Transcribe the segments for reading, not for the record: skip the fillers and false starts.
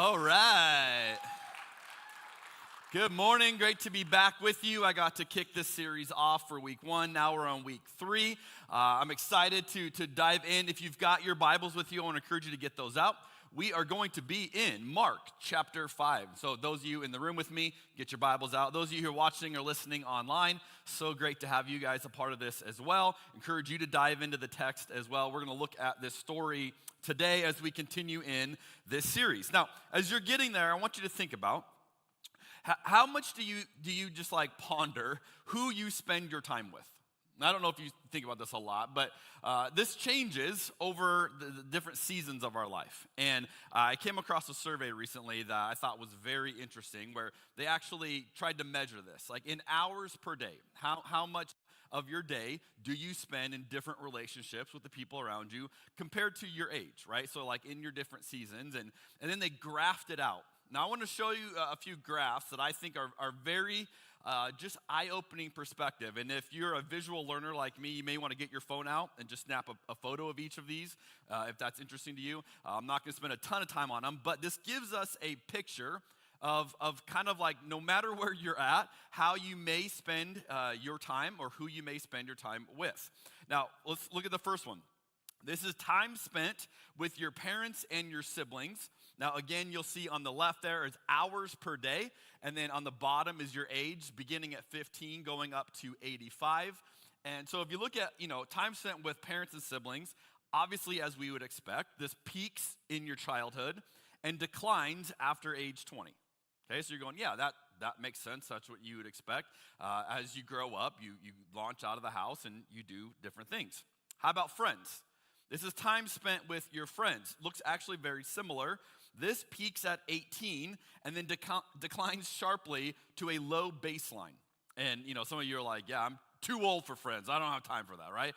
All right. Good morning. Great to be back with you. I got to kick this series off for week 1. Now we're on week 3. I'm excited to dive in. If you've got your Bibles with you, I want to encourage you to get those out. We are going to be in Mark chapter 5. So those of you in the room with me, get your Bibles out. Those of you who are watching or listening online, so great to have you guys a part of this as well. Encourage you to dive into the text as well. We're going to look at this story today as we continue in this series. Now, as you're getting there, I want you to think about how much do you just like ponder who you spend your time with? I don't know if you think about this a lot, but this changes over the different seasons of our life. And I came across a survey recently that I thought was very interesting, where they actually tried to measure this, like in hours per day. How much of your day do you spend in different relationships with the people around you compared to your age, right? So like in your different seasons, and then they graphed it out. Now I want to show you a few graphs that I think are very just eye-opening perspective. And if you're a visual learner like me, you may want to get your phone out and just snap a photo of each of these, if that's interesting to you. I'm not going to spend a ton of time on them, but this gives us a picture of kind of like, no matter where you're at, how you may spend your time or who you may spend your time with. Now, let's look at the first one. This is time spent with your parents and your siblings. Now, again, you'll see on the left there is hours per day, and then on the bottom is your age, beginning at 15, going up to 85. And so if you look at, time spent with parents and siblings, obviously, as we would expect, this peaks in your childhood and declines after age 20. Okay, so you're going, yeah, that makes sense. That's what you would expect. As you grow up, you launch out of the house and you do different things. How about friends? This is time spent with your friends. Looks actually very similar. This peaks at 18 and then declines sharply to a low baseline. And, some of you are like, yeah, I'm too old for friends. I don't have time for that, right?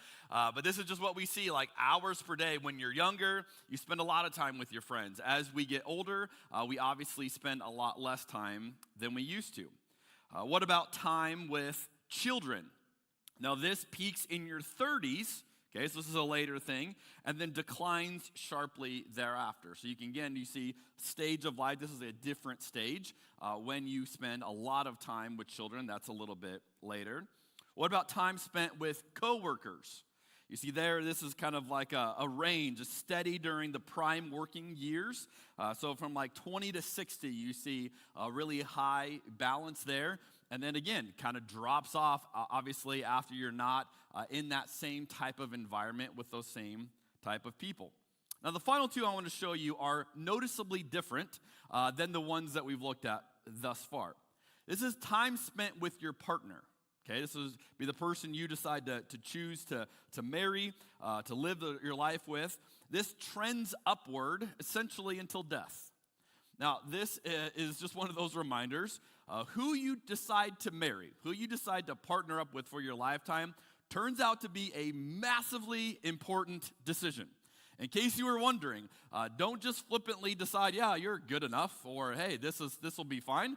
But this is just what we see, like hours per day. When you're younger, you spend a lot of time with your friends. As we get older, we obviously spend a lot less time than we used to. What about time with children? Now, this peaks in your 30s. Okay, so this is a later thing, and then declines sharply thereafter. So you see stage of life. This is a different stage. When you spend a lot of time with children, that's a little bit later. What about time spent with coworkers? You see there, this is kind of like a range, a steady during the prime working years. So from like 20 to 60, you see a really high balance there. And then again, kind of drops off, obviously, after you're not in that same type of environment with those same type of people. Now, the final two I want to show you are noticeably different than the ones that we've looked at thus far. This is time spent with your partner. Okay, this is be the person you decide to choose to marry, to live your life with. This trends upward essentially until death. Now, this is just one of those reminders. Who you decide to marry, who you decide to partner up with for your lifetime, turns out to be a massively important decision. In case you were wondering, don't just flippantly decide, yeah, you're good enough, or hey, this will be fine.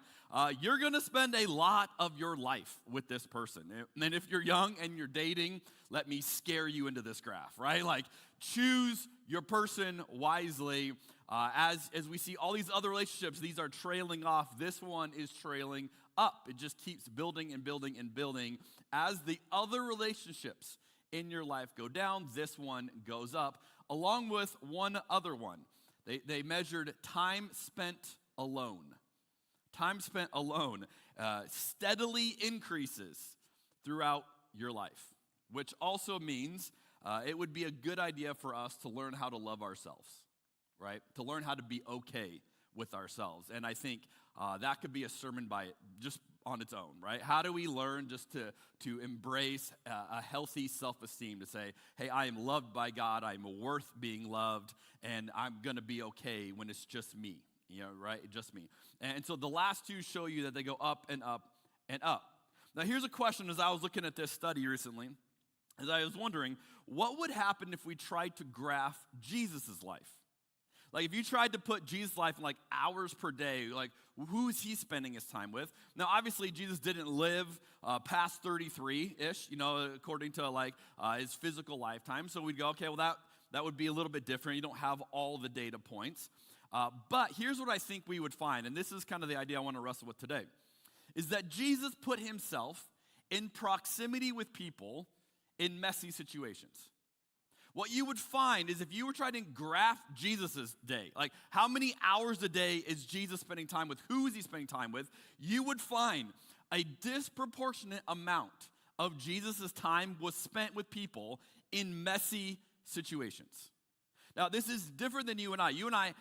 You're going to spend a lot of your life with this person. And if you're young and you're dating, let me scare you into this graph, right? Like, choose your person wisely. As we see all these other relationships, these are trailing off. This one is trailing up. It just keeps building and building and building. As the other relationships in your life go down, this one goes up, along with one other one. They measured time spent alone. Time spent alone steadily increases throughout your life, which also means it would be a good idea for us to learn how to love ourselves, right? To learn how to be okay with ourselves. And I think that could be a sermon by just on its own, right? How do we learn just to embrace a healthy self-esteem, to say, hey, I am loved by God, I'm worth being loved, and I'm going to be okay when it's just me, right? Just me. And so the last two show you that they go up and up and up. Now, here's a question as I was looking at this study recently, as I was wondering, what would happen if we tried to graph Jesus' life? Like, if you tried to put Jesus' life in like hours per day, like, who is he spending his time with? Now, obviously, Jesus didn't live past 33-ish, according to like his physical lifetime. So we'd go, okay, well, that would be a little bit different. You don't have all the data points. But here's what I think we would find, and this is kind of the idea I want to wrestle with today, is that Jesus put himself in proximity with people in messy situations. What you would find is if you were trying to graph Jesus' day, like how many hours a day is Jesus spending time with, who is he spending time with, you would find a disproportionate amount of Jesus' time was spent with people in messy situations. Now, this is different than you and I. You and I,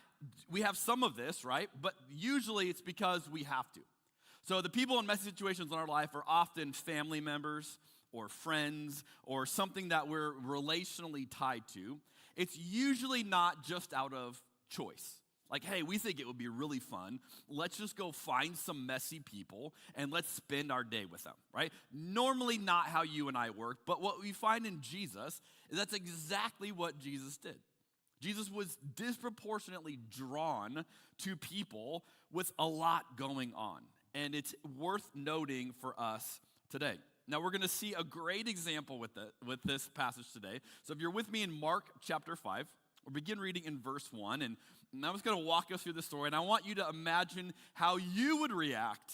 we have some of this, right? But usually it's because we have to. So the people in messy situations in our life are often family members or friends or something that we're relationally tied to. It's usually not just out of choice. Like, hey, we think it would be really fun. Let's just go find some messy people and let's spend our day with them, right? Normally not how you and I work, but what we find in Jesus is that's exactly what Jesus did. Jesus was disproportionately drawn to people with a lot going on. And it's worth noting for us today. Now, we're going to see a great example with this passage today. So if you're with me in Mark chapter 5, we'll begin reading in verse 1. And I'm just going to walk us through the story. And I want you to imagine how you would react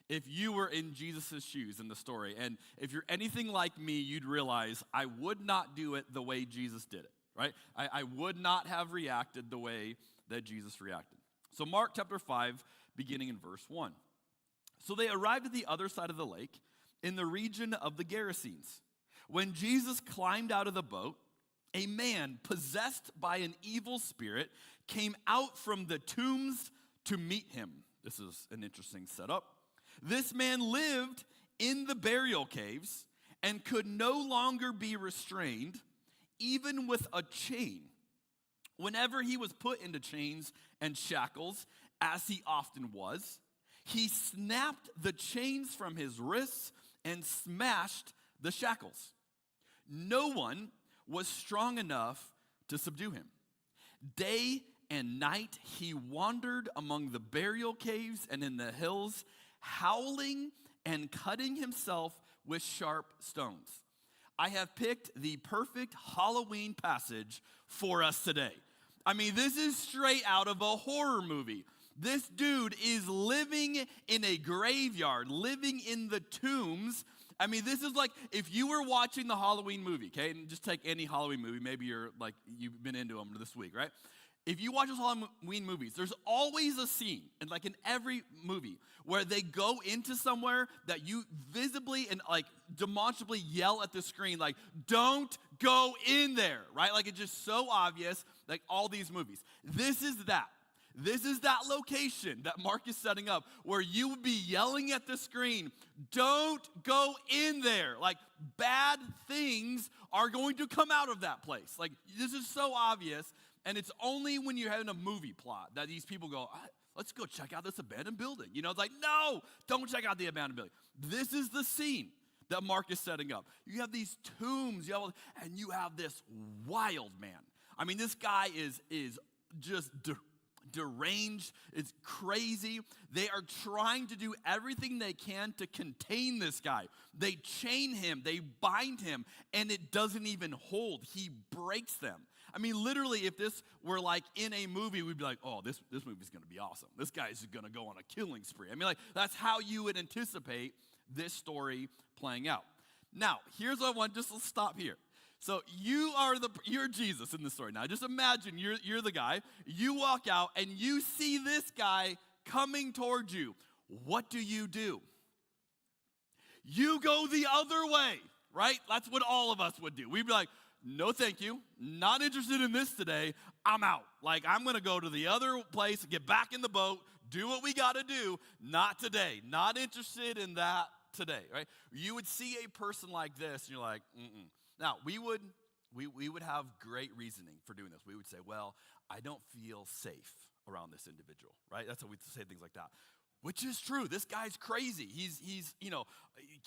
if you were in Jesus' shoes in the story. And if you're anything like me, you'd realize I would not do it the way Jesus did it, right? I would not have reacted the way that Jesus reacted. So Mark chapter 5, beginning in verse 1. So they arrived at the other side of the lake in the region of the Gerasenes. When Jesus climbed out of the boat, a man possessed by an evil spirit came out from the tombs to meet him. This is an interesting setup. This man lived in the burial caves and could no longer be restrained, even with a chain. Whenever he was put into chains and shackles, as he often was, he snapped the chains from his wrists and smashed the shackles. No one was strong enough to subdue him. Day and night he wandered among the burial caves and in the hills, howling and cutting himself with sharp stones. I have picked the perfect Halloween passage for us today. I mean, this is straight out of a horror movie. This dude is living in a graveyard, living in the tombs. I mean, this is like if you were watching the Halloween movie, okay? And just take any Halloween movie. Maybe you've been into them this week, right? If you watch those Halloween movies, there's always a scene, and like in every movie, where they go into somewhere that you visibly and like demonstrably yell at the screen, like, don't go in there, right? Like it's just so obvious, like all these movies. This is that. This is that location that Mark is setting up where you would be yelling at the screen, don't go in there. Like bad things are going to come out of that place. Like this is so obvious, and it's only when you're having a movie plot that these people go, let's go check out this abandoned building. You know, it's like, no, don't check out the abandoned building. This is the scene that Mark is setting up. You have these tombs, and you have this wild man. I mean, this guy is just deranged, it's crazy. They are trying to do everything they can to contain this guy. They chain him, they bind him, and it doesn't even hold. He breaks them. I mean, literally, if this were like in a movie, we'd be like, oh, this movie's gonna be awesome. This guy's gonna go on a killing spree. I mean, like, that's how you would anticipate this story playing out. Now, here's what I want, just to stop here. So you're Jesus in the story. Now, just imagine you're the guy. You walk out and you see this guy coming towards you. What do? You go the other way, right? That's what all of us would do. We'd be like, no, thank you. Not interested in this today. I'm out. Like, I'm going to go to the other place, get back in the boat, do what we got to do. Not today. Not interested in that today, right? You would see a person like this and you're like, mm-mm. Now, we would have great reasoning for doing this. We would say, well, I don't feel safe around this individual, right? That's how we say things like that, which is true. This guy's crazy. He's he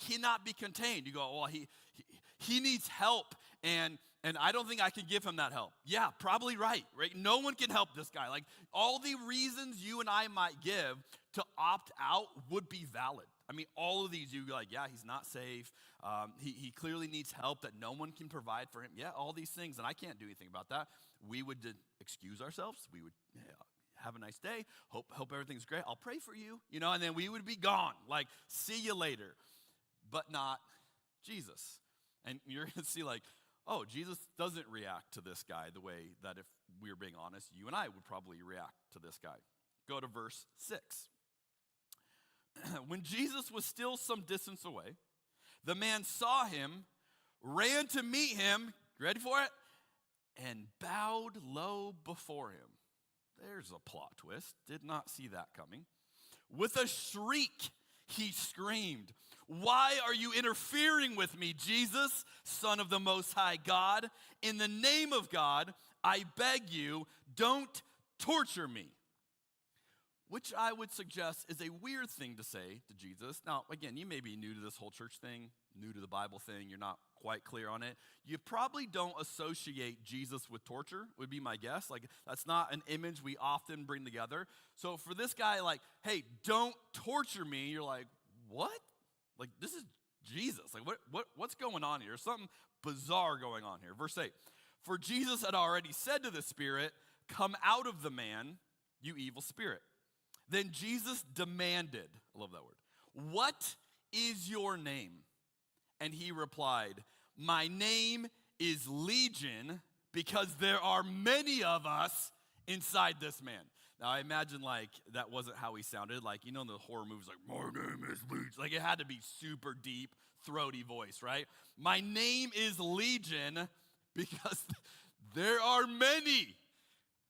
cannot be contained. You go, well, he needs help, and I don't think I can give him that help. Yeah, probably right? No one can help this guy. Like, all the reasons you and I might give to opt out would be valid. I mean, all of these, you'd be like, yeah, he's not safe. He clearly needs help that no one can provide for him. Yeah, all these things, and I can't do anything about that. We would excuse ourselves. We would have a nice day. Hope everything's great. I'll pray for you, and then we would be gone. Like, see you later. But not Jesus. And you're going to see like, oh, Jesus doesn't react to this guy the way that, if we were being honest, you and I would probably react to this guy. Go to verse 6. When Jesus was still some distance away, the man saw him, ran to meet him, ready for it, and bowed low before him. There's a plot twist. Did not see that coming. With a shriek, he screamed, "Why are you interfering with me, Jesus, Son of the Most High God? In the name of God, I beg you, don't torture me." Which I would suggest is a weird thing to say to Jesus. Now, again, you may be new to this whole church thing, new to the Bible thing. You're not quite clear on it. You probably don't associate Jesus with torture, would be my guess. Like, that's not an image we often bring together. So for this guy, like, hey, don't torture me, you're like, what? Like, this is Jesus. Like, what's going on here? There's something bizarre going on here. Verse 8, for Jesus had already said to the spirit, "Come out of the man, you evil spirit." Then Jesus demanded, I love that word, "What is your name?" And he replied, "My name is Legion, because there are many of us inside this man." Now, I imagine like that wasn't how he sounded. Like, in the horror movies, like, "My name is Legion." Like, it had to be super deep, throaty voice, right? "My name is Legion because there are many."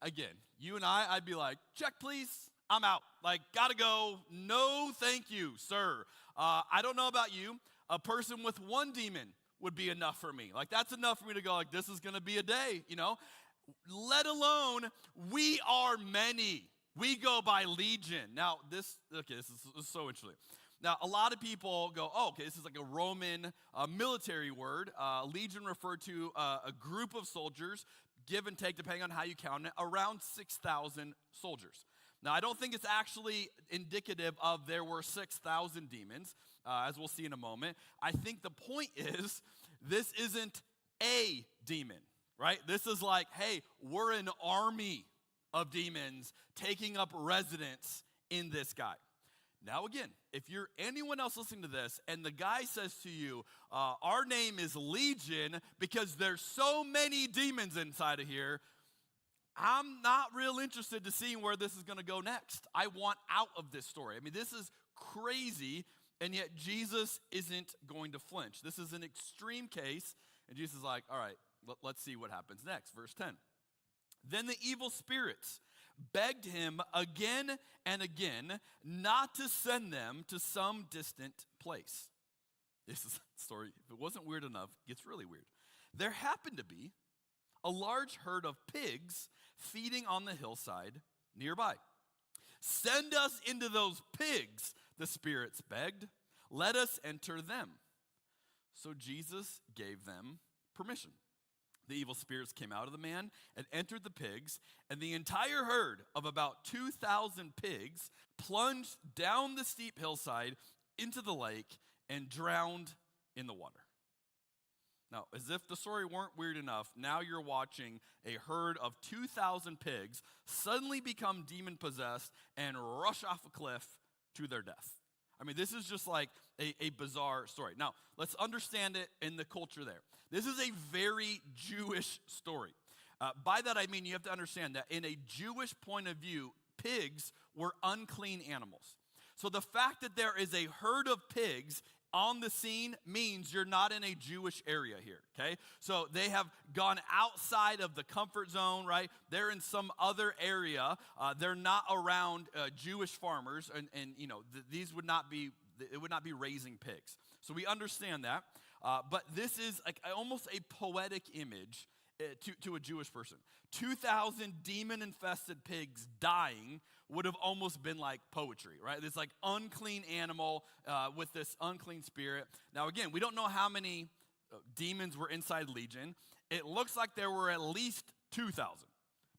Again, you and I'd be like, "Check, please. I'm out. Like, gotta go. No, thank you, sir." I don't know about you. A person with one demon would be enough for me. Like, that's enough for me to go, like, this is going to be a day, Let alone, we are many. We go by legion. Now, this is so interesting. Now, a lot of people go, oh, okay, this is like a Roman military word. Legion referred to a group of soldiers, give and take, depending on how you count it, around 6,000 soldiers. Now, I don't think it's actually indicative of there were 6,000 demons, as we'll see in a moment. I think the point is, this isn't a demon, right? This is like, hey, we're an army of demons taking up residence in this guy. Now, again, if you're anyone else listening to this, and the guy says to you, our name is Legion because there's so many demons inside of here, I'm not real interested to seeing where this is going to go next. I want out of this story. I mean, this is crazy, and yet Jesus isn't going to flinch. This is an extreme case, and Jesus is like, all right, let's see what happens next. Verse 10. Then the evil spirits begged him again and again not to send them to some distant place. This is a story, if it wasn't weird enough, it gets really weird. There happened to be a large herd of pigs feeding on the hillside nearby. "Send us into those pigs," the spirits begged. "Let us enter them." So Jesus gave them permission. The evil spirits came out of the man and entered the pigs, and the entire herd of about 2,000 pigs plunged down the steep hillside into the lake and drowned in the water. Now, as if the story weren't weird enough, now you're watching a herd of 2,000 pigs suddenly become demon-possessed and rush off a cliff to their death. I mean, this is just like a bizarre story. Now, let's understand it in the culture there. This is a very Jewish story. By that, I mean you have to understand that in a Jewish point of view, pigs were unclean animals. So the fact that there is a herd of pigs on the scene means you're not in a Jewish area here, okay? So they have gone outside of the comfort zone, right? They're in some other area. They're not around Jewish farmers, and these would not be, it would not be raising pigs. So we understand that, but this is like almost a poetic image to a Jewish person. 2,000 demon-infested pigs dying would have almost been like poetry, right? This like unclean animal with this unclean spirit. Now again, we don't know how many demons were inside Legion. It looks like there were at least 2,000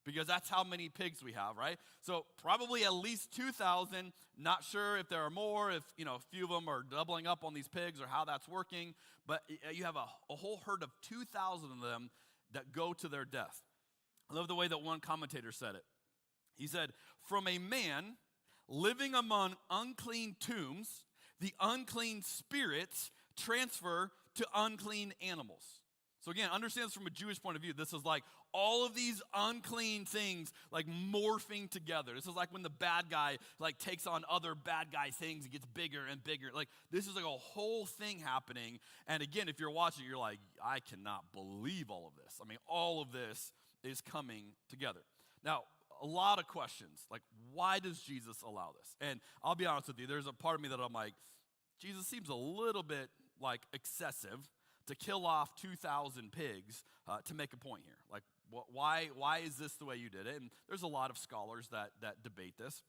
because that's how many pigs we have, right? So probably at least 2,000. Not sure if there are more, if a few of them are doubling up on these pigs or how that's working. But you have a whole herd of 2,000 of them that go to their death. I love the way that one commentator said it. He said, from a man living among unclean tombs, the unclean spirits transfer to unclean animals. So again, understand this from a Jewish point of view. This is like all of these unclean things like morphing together. This is like when the bad guy like takes on other bad guy things and gets bigger and bigger. Like this is like a whole thing happening. And again, if you're watching, you're like, I cannot believe all of this. I mean, all of this is coming together. Now, a lot of questions, like why does Jesus allow this? And I'll be honest with you, there's a part of me that I'm like, Jesus seems a little bit like excessive to kill off 2,000 pigs to make a point here. Like, why is this the way you did it? And there's a lot of scholars that debate this.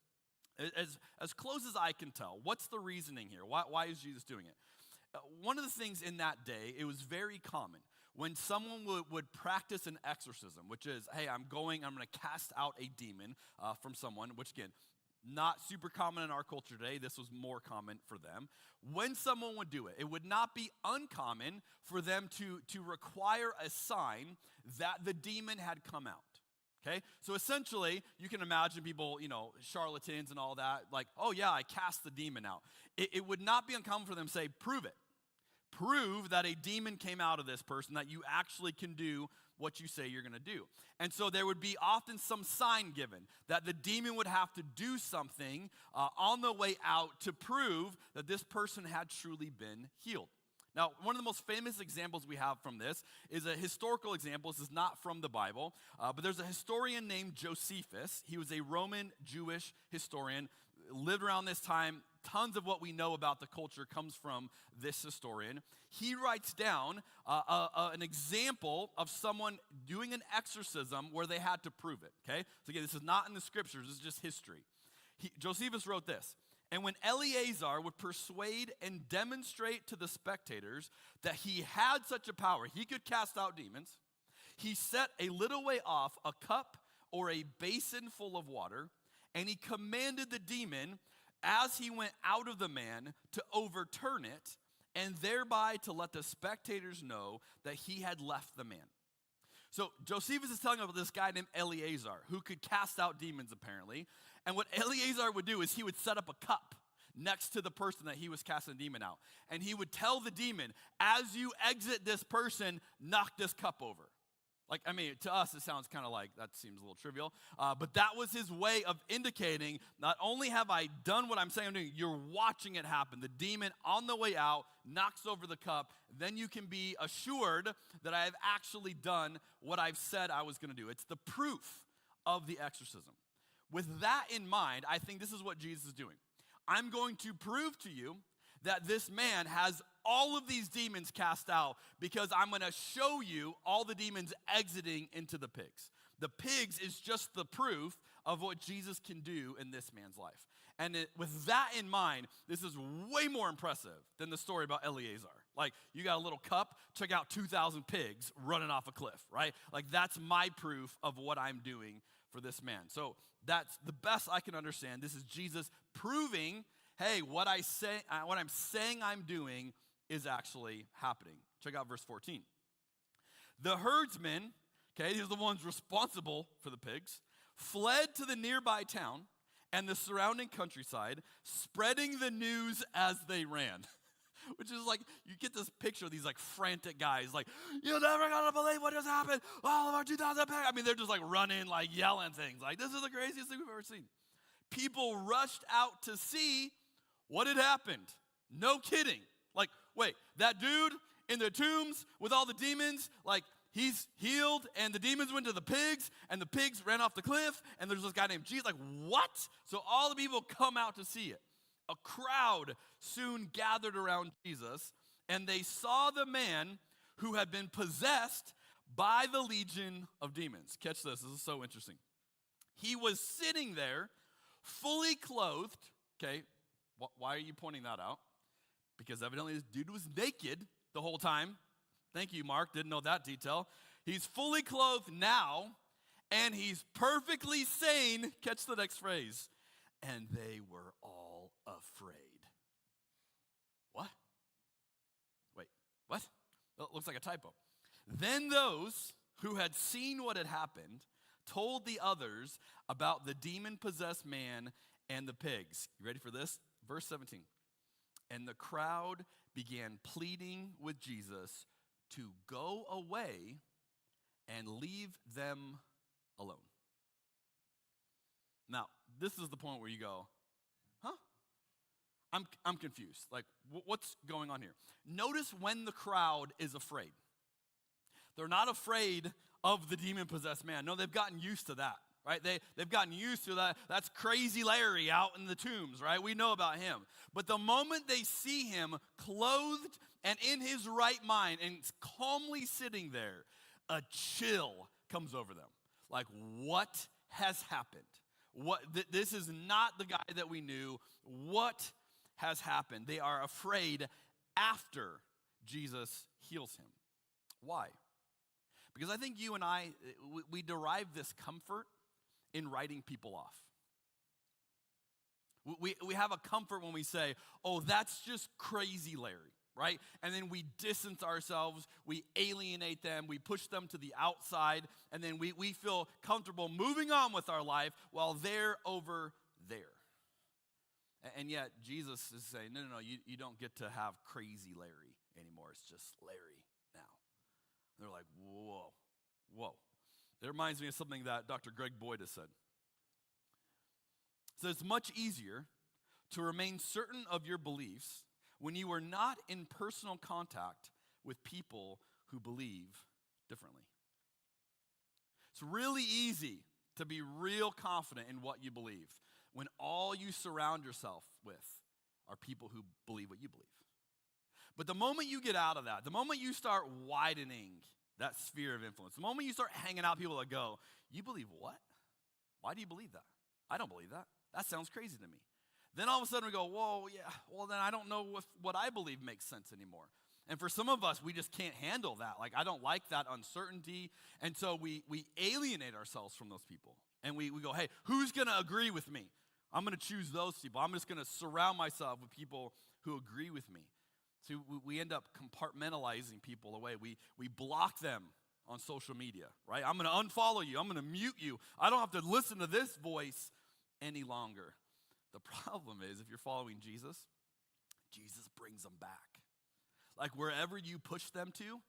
As close as I can tell, what's the reasoning here? Why is Jesus doing it? One of the things in that day, it was very common when someone would practice an exorcism, which is, hey, I'm going to cast out a demon from someone, which again, not super common in our culture today. This was more common for them. When someone would do it, it would not be uncommon for them to require a sign that the demon had come out. Okay? So essentially, you can imagine people, charlatans and all that, like, oh yeah, I cast the demon out. It would not be uncommon for them to say, prove it. Prove that a demon came out of this person, that you actually can do what you say you're going to do. And so there would be often some sign given that the demon would have to do something on the way out to prove that this person had truly been healed. Now, one of the most famous examples we have from this is a historical example. This is not from the Bible, but there's a historian named Josephus. He was a Roman Jewish historian, lived around this time. Tons of what we know about the culture comes from this historian. He writes down an example of someone doing an exorcism where they had to prove it, okay? So again, this is not in the scriptures, this is just history. Josephus wrote this, and when Eleazar would persuade and demonstrate to the spectators that he had such a power, he could cast out demons, he set a little way off a cup or a basin full of water, and he commanded the demon as he went out of the man to overturn it, and thereby to let the spectators know that he had left the man. So Josephus is telling about this guy named Eleazar, who could cast out demons apparently. And what Eleazar would do is he would set up a cup next to the person that he was casting the demon out. And he would tell the demon, as you exit this person, knock this cup over. To us, it sounds kind of like, that seems a little trivial. But that was his way of indicating, not only have I done what I'm saying I'm doing, you're watching it happen. The demon on the way out knocks over the cup. Then you can be assured that I have actually done what I've said I was going to do. It's the proof of the exorcism. With that in mind, I think this is what Jesus is doing. I'm going to prove to you that this man has all of these demons cast out because I'm going to show you all the demons exiting into the pigs. The pigs is just the proof of what Jesus can do in this man's life. And with that in mind, this is way more impressive than the story about Eleazar. Like, you got a little cup, check out 2,000 pigs running off a cliff, right? Like, that's my proof of what I'm doing for this man. So that's the best I can understand. This is Jesus proving, hey, what I'm saying I'm doing is actually happening. Check out verse 14. The herdsmen, okay, these are the ones responsible for the pigs, fled to the nearby town and the surrounding countryside, spreading the news as they ran. Which is like, you get this picture of these like frantic guys, like, you're never gonna believe what just happened. All of our 2,000 pigs. They're just like running, like yelling things. Like, this is the craziest thing we've ever seen. People rushed out to see what had happened. No kidding. Like, wait, that dude in the tombs with all the demons, like, he's healed, and the demons went to the pigs, and the pigs ran off the cliff, and there's this guy named Jesus. Like, what? So all the people come out to see it. A crowd soon gathered around Jesus, and they saw the man who had been possessed by the legion of demons. Catch this is so interesting. He was sitting there, fully clothed. Okay, why are you pointing that out? Because evidently this dude was naked the whole time. Thank you, Mark. Didn't know that detail. He's fully clothed now, and he's perfectly sane. Catch the next phrase. And they were all afraid. What? Wait, what? That looks like a typo. Then those who had seen what had happened told the others about the demon-possessed man and the pigs. You ready for this? Verse 17. And the crowd began pleading with Jesus to go away and leave them alone. Now, this is the point where you go, huh? I'm confused. Like, what's going on here? Notice when the crowd is afraid. They're not afraid of the demon-possessed man. No, they've gotten used to that, right? They've gotten used to that. That's crazy Larry out in the tombs, right? We know about him. But the moment they see him clothed and in his right mind and calmly sitting there, a chill comes over them. Like, what has happened? This is not the guy that we knew. What has happened? They are afraid after Jesus heals him. Why? Because I think you and I, we derive this comfort in writing people off. We have a comfort when we say, oh, that's just crazy Larry, right? And then we distance ourselves, we alienate them, we push them to the outside, and then we feel comfortable moving on with our life while they're over there. And yet Jesus is saying, no, you don't get to have crazy Larry anymore. It's just Larry now. They're like, whoa. It reminds me of something that Dr. Greg Boyd has said. So it's much easier to remain certain of your beliefs when you are not in personal contact with people who believe differently. It's really easy to be real confident in what you believe when all you surround yourself with are people who believe what you believe. But the moment you get out of that, the moment you start widening that sphere of influence, the moment you start hanging out with people that go, you believe what? Why do you believe that? I don't believe that. That sounds crazy to me. Then all of a sudden we go, whoa, yeah, well then I don't know if what I believe makes sense anymore. And for some of us, we just can't handle that. Like, I don't like that uncertainty. And so we alienate ourselves from those people. And we go, hey, who's going to agree with me? I'm going to choose those people. I'm just going to surround myself with people who agree with me. So we end up compartmentalizing people away. We block them on social media, right? I'm going to unfollow you. I'm going to mute you. I don't have to listen to this voice any longer. The problem is, if you're following Jesus, Jesus brings them back. Like, wherever you push them to,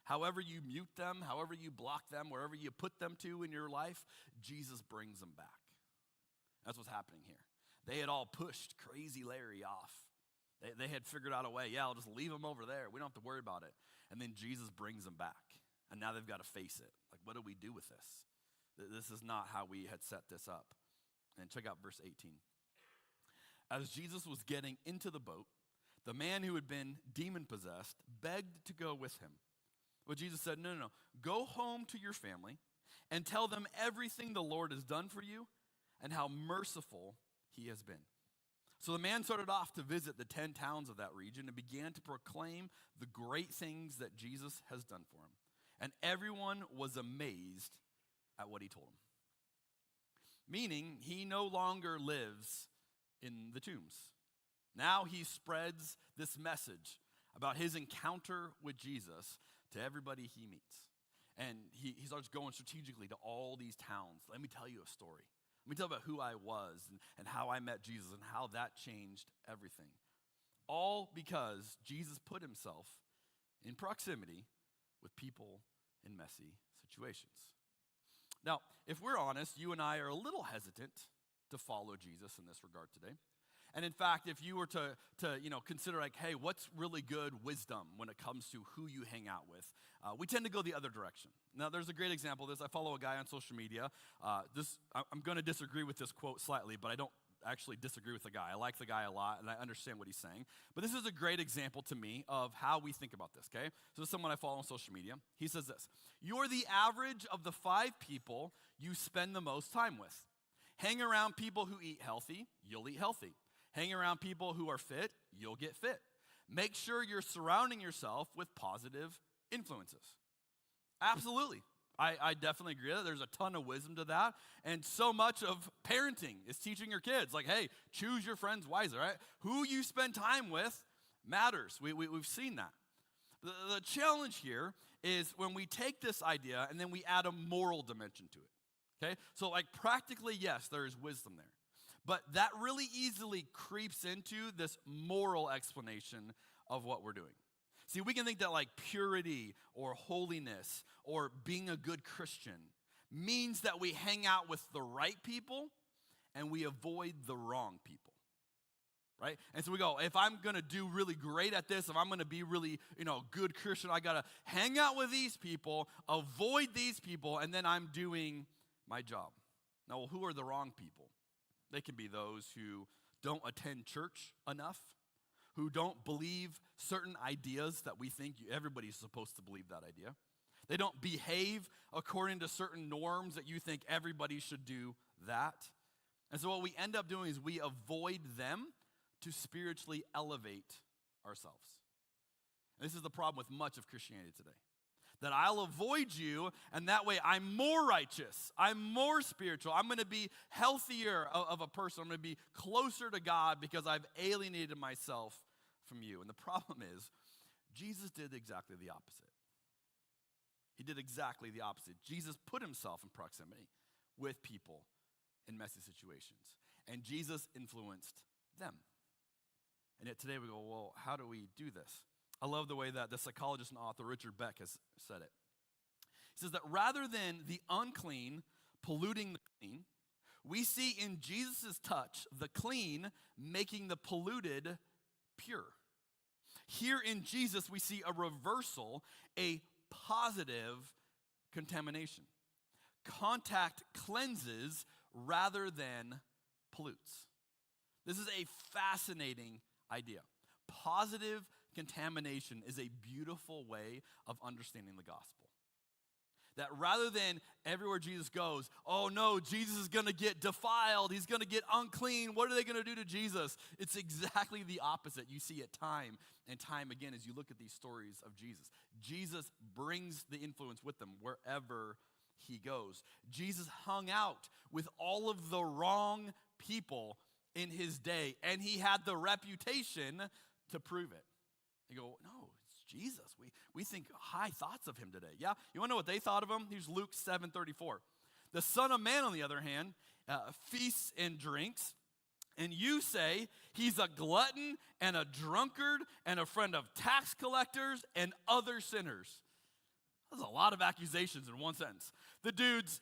however you mute them, however you block them, wherever you put them to in your life, Jesus brings them back. That's what's happening here. They had all pushed crazy Larry off. They had figured out a way, I'll just leave him over there. We don't have to worry about it. And then Jesus brings them back. And now they've got to face it. Like, what do we do with this? This is not how we had set this up. And check out verse 18. As Jesus was getting into the boat, the man who had been demon-possessed begged to go with him. But Jesus said, no. Go home to your family and tell them everything the Lord has done for you and how merciful he has been. So the man started off to visit the 10 towns of that region and began to proclaim the great things that Jesus has done for him. And everyone was amazed at what he told them. Meaning, he no longer lives in the tombs. Now he spreads this message about his encounter with Jesus to everybody he meets. And he starts going strategically to all these towns. Let me tell you a story. Let me tell you about who I was and how I met Jesus and how that changed everything. All because Jesus put himself in proximity with people in messy situations. Now, if we're honest, you and I are a little hesitant to follow Jesus in this regard today. And in fact, if you were to consider like, hey, what's really good wisdom when it comes to who you hang out with, we tend to go the other direction. Now, there's a great example of this. I follow a guy on social media. I'm going to disagree with this quote slightly, but I don't actually disagree with the guy. I like the guy a lot, and I understand what he's saying. But this is a great example to me of how we think about this, okay? So this is someone I follow on social media. He says this: you're the average of the 5 people you spend the most time with. Hang around people who eat healthy, you'll eat healthy. Hang around people who are fit, you'll get fit. Make sure you're surrounding yourself with positive influences. Absolutely. I definitely agree that there's a ton of wisdom to that. And so much of parenting is teaching your kids, like, hey, choose your friends wisely, right? Who you spend time with matters. We've seen that. The challenge here is when we take this idea and then we add a moral dimension to it. Okay? So, like, practically, yes, there is wisdom there. But that really easily creeps into this moral explanation of what we're doing. See, we can think that like purity or holiness or being a good Christian means that we hang out with the right people and we avoid the wrong people. Right? And so we go, if I'm going to do really great at this, if I'm going to be really, good Christian, I got to hang out with these people, avoid these people, and then I'm doing my job. Now, well, who are the wrong people? They can be those who don't attend church enough, who don't believe certain ideas that we think everybody's supposed to believe that idea. They don't behave according to certain norms that you think everybody should do that. And so what we end up doing is we avoid them to spiritually elevate ourselves. And this is the problem with much of Christianity today. That I'll avoid you, and that way I'm more righteous. I'm more spiritual. I'm going to be healthier of a person. I'm going to be closer to God because I've alienated myself from you. And the problem is, Jesus did exactly the opposite. He did exactly the opposite. Jesus put himself in proximity with people in messy situations. And Jesus influenced them. And yet today we go, well, how do we do this? I love the way that the psychologist and author Richard Beck has said it. He says that rather than the unclean polluting the clean, we see in Jesus' touch the clean making the polluted pure. Here in Jesus, we see a reversal, a positive contamination. Contact cleanses rather than pollutes. This is a fascinating idea. Positive contamination is a beautiful way of understanding the gospel. That rather than everywhere Jesus goes, oh no, Jesus is going to get defiled, he's going to get unclean, what are they going to do to Jesus? It's exactly the opposite. You see it time and time again as you look at these stories of Jesus. Jesus brings the influence with them wherever he goes. Jesus hung out with all of the wrong people in his day, and he had the reputation to prove it. They go, no, it's Jesus. We think high thoughts of him today. Yeah, you want to know what they thought of him? Here's Luke 7:34. The Son of Man, on the other hand, feasts and drinks, and you say he's a glutton and a drunkard and a friend of tax collectors and other sinners. That's a lot of accusations in one sentence. The dude's,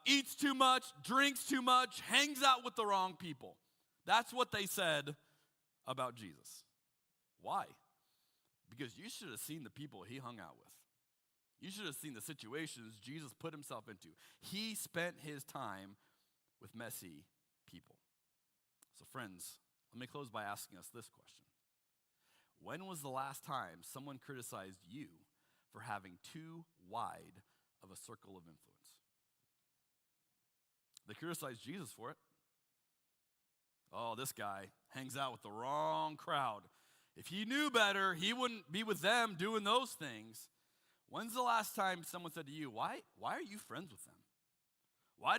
eats too much, drinks too much, hangs out with the wrong people. That's what they said about Jesus. Why? Because you should have seen the people he hung out with. You should have seen the situations Jesus put himself into. He spent his time with messy people. So friends, let me close by asking us this question. When was the last time someone criticized you for having too wide of a circle of influence? They criticized Jesus for it. Oh, this guy hangs out with the wrong crowd. If he knew better, he wouldn't be with them doing those things. When's the last time someone said to you, why are you friends with them? Why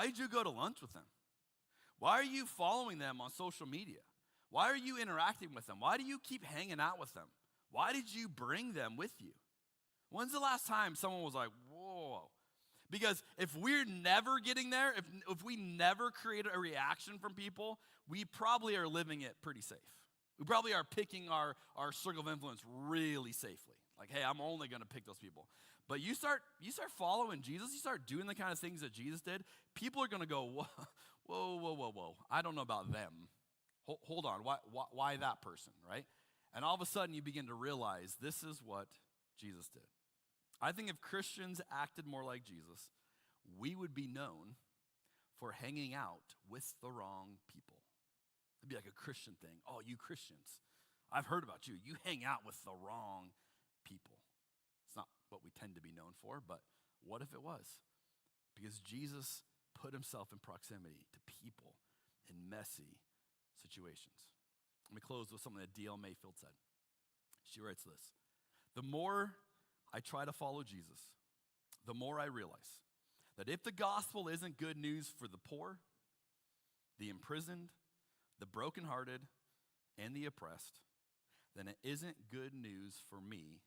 did you go to lunch with them? Why are you following them on social media? Why are you interacting with them? Why do you keep hanging out with them? Why did you bring them with you? When's the last time someone was like, whoa? Because if we're never getting there, if we never create a reaction from people, we probably are living it pretty safe. We probably are picking our circle of influence really safely. Like, hey, I'm only going to pick those people. But you start following Jesus, you start doing the kind of things that Jesus did, people are going to go, whoa. I don't know about them. Hold on, why that person, right? And all of a sudden you begin to realize this is what Jesus did. I think if Christians acted more like Jesus, we would be known for hanging out with the wrong people. It'd be like a Christian thing. Oh, you Christians, I've heard about you. You hang out with the wrong people. It's not what we tend to be known for, but what if it was? Because Jesus put himself in proximity to people in messy situations. Let me close with something that D.L. Mayfield said. She writes this: the more I try to follow Jesus, the more I realize that if the gospel isn't good news for the poor, the imprisoned, the brokenhearted, and the oppressed, then it isn't good news for me